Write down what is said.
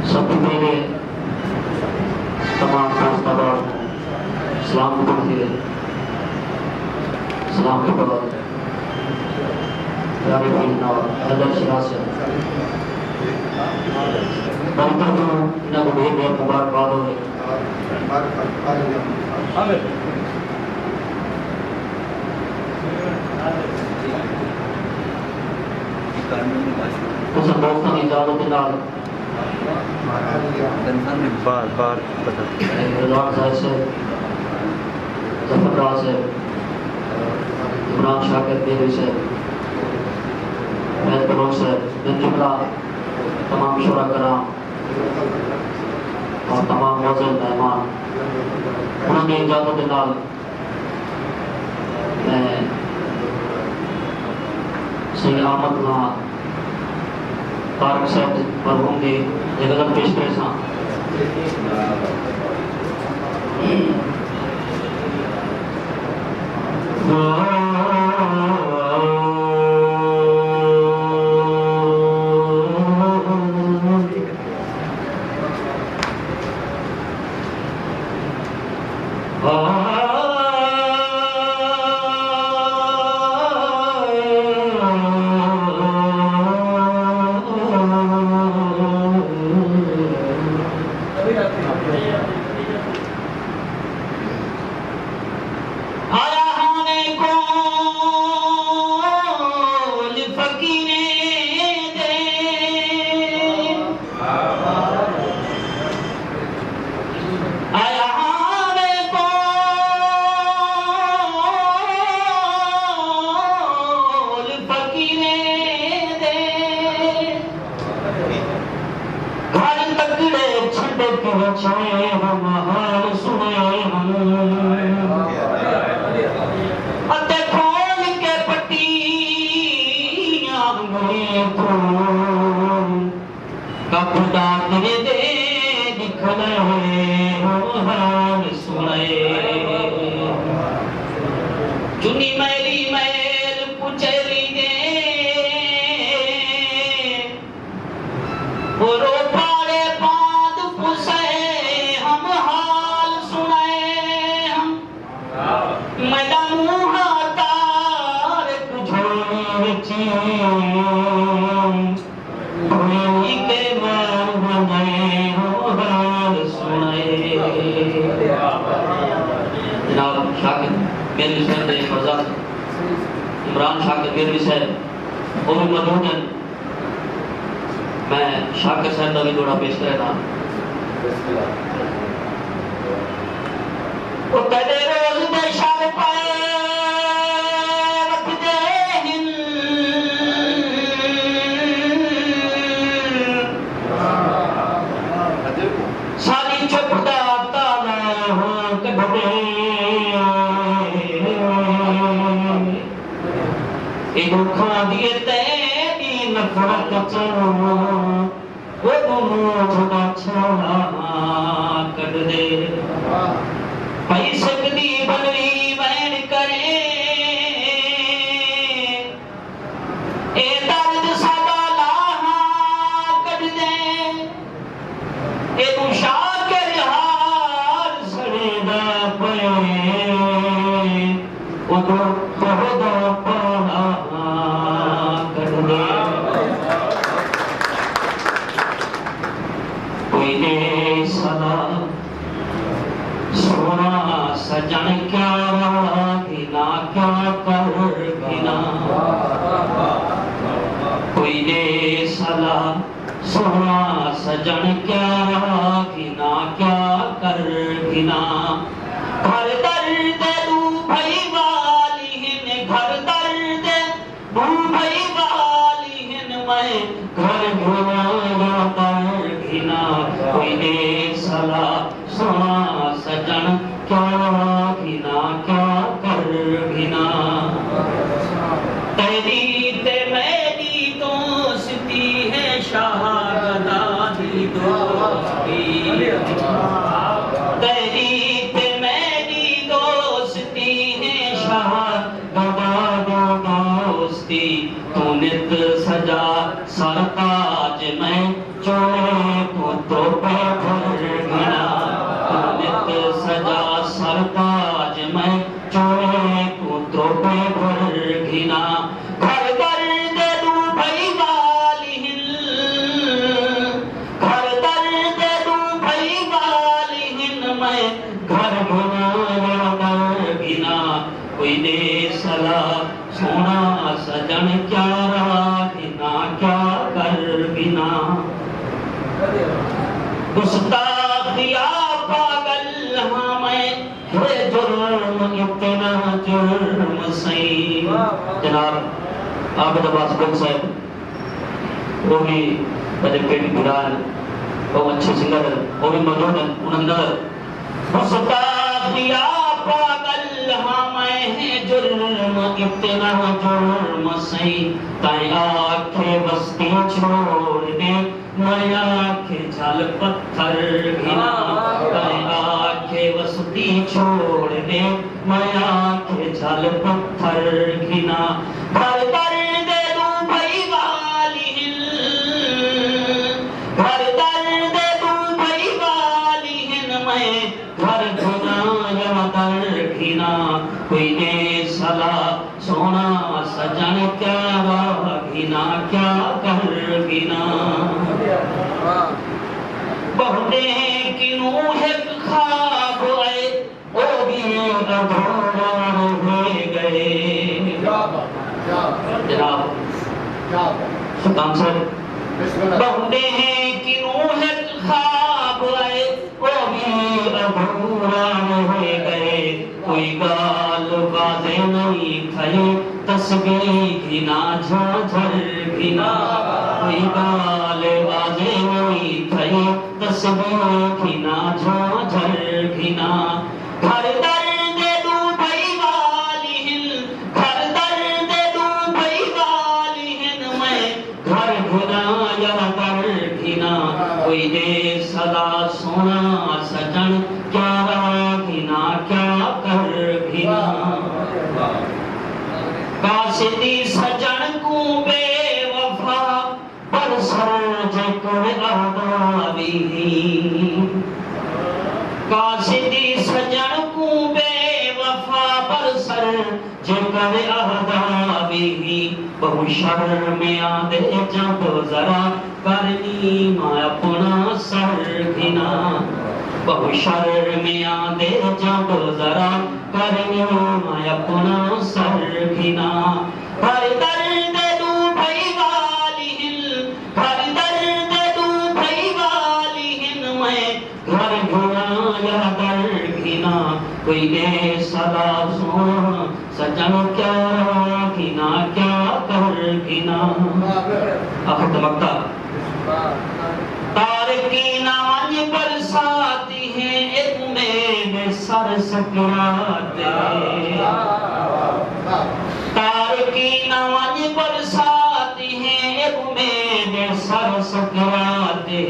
सबसे पहले तमाम दोस्तों सलाम पढ़िए। सलाम के बाद प्यारे भाई और अदर शिरासे बरकत हो, इन्हें को ढेर ढेर मुबारकबाद हो। कुछ दोस्तों की इजाजत के नाल बार पता रिजवान साहब से जफरदार से इमरान शाकिर देवी से महद बलोच से जुमला तमाम शुरा कराम और तमाम मौजूद मेहमान उन्होंने इजाजत के नाल मैं सही आमद ना तारक साहब मरहूम की गजल पेश करे सा। इमरान शाकिर गिरवी साहब और मौजूद हैं। मैं शाकिर साहब का भी जोड़ा पेश करेगा। दोस्ती तू नित सजा सरताज मैं चोले तू तो पे भरगना तू नित सजा सरताज मैं चोले तू तो पे भरगना घर दर्द दू भई वाली घर दर्द दू भई वाली मैं घर गिना कोई दे सला सोना सजन क्या रागिना क्या कर बिना गुस्ताखिया पागल हाँ मैं है जुर्म इतना जुर्म सही। जनाब आबिद अब्बास बग साहब वो भी बड़े पेट बुरान बहुत अच्छे सिंगर वो भी मौजूद है उन्होंने गुस्ताखिया पागल हाँ मैं है जुर्म इतना जुर्म सही ताई आंखें बस्ती छोड़ दे मैं आंखें झल पत्थर गिना ताई आंखें बस्ती छोड़ दे मैं आंखें झल पत्थर गिना घर दर्द दू भई वाली घर दर्द दू भई वाली मैं घर घुना दर घिना कोई ने सला सोना सजन क्या घिना क्या कर गिना बहुते किनू है खाब आए ओ भी अधूरा हो गए। जनाब सुल्तान साहब बहुते किनू है खाब आए ओ भी अधूरा हो गए कोई गाल बाजे नहीं थई तस्बीह घिना झाझर घिना कोई गाल बाजे नहीं थई तस्बीह घिना झाझर घिना घर दर्द दू भई वाली घर दर्द दू भई वाली मैं घर घुना या दर घिना कोई दे सदा सोना सजन क्या घिना क्या कर घिना कासिदी सजन को बेवफा पर सरज कर आदाबी कासिदी सजन को बेवफा पर सरज कर आदाबी बहु शर्म आदे जब जरा करनी मैं अपना सर घिना बहु शर्म आदे जब जरा करनी मैं अपना सर घिना घर दर्द दू भई वाली घर दर्द दू भई वाली मैं घर घुना या दर घिना कोई दे सदा सोना सजन क्या घिना क्या कर घिना आखिर तमकता तार की नाज बरसाती है एक में सर सकराते तार की नाज बरसाती है एक में सर सकराते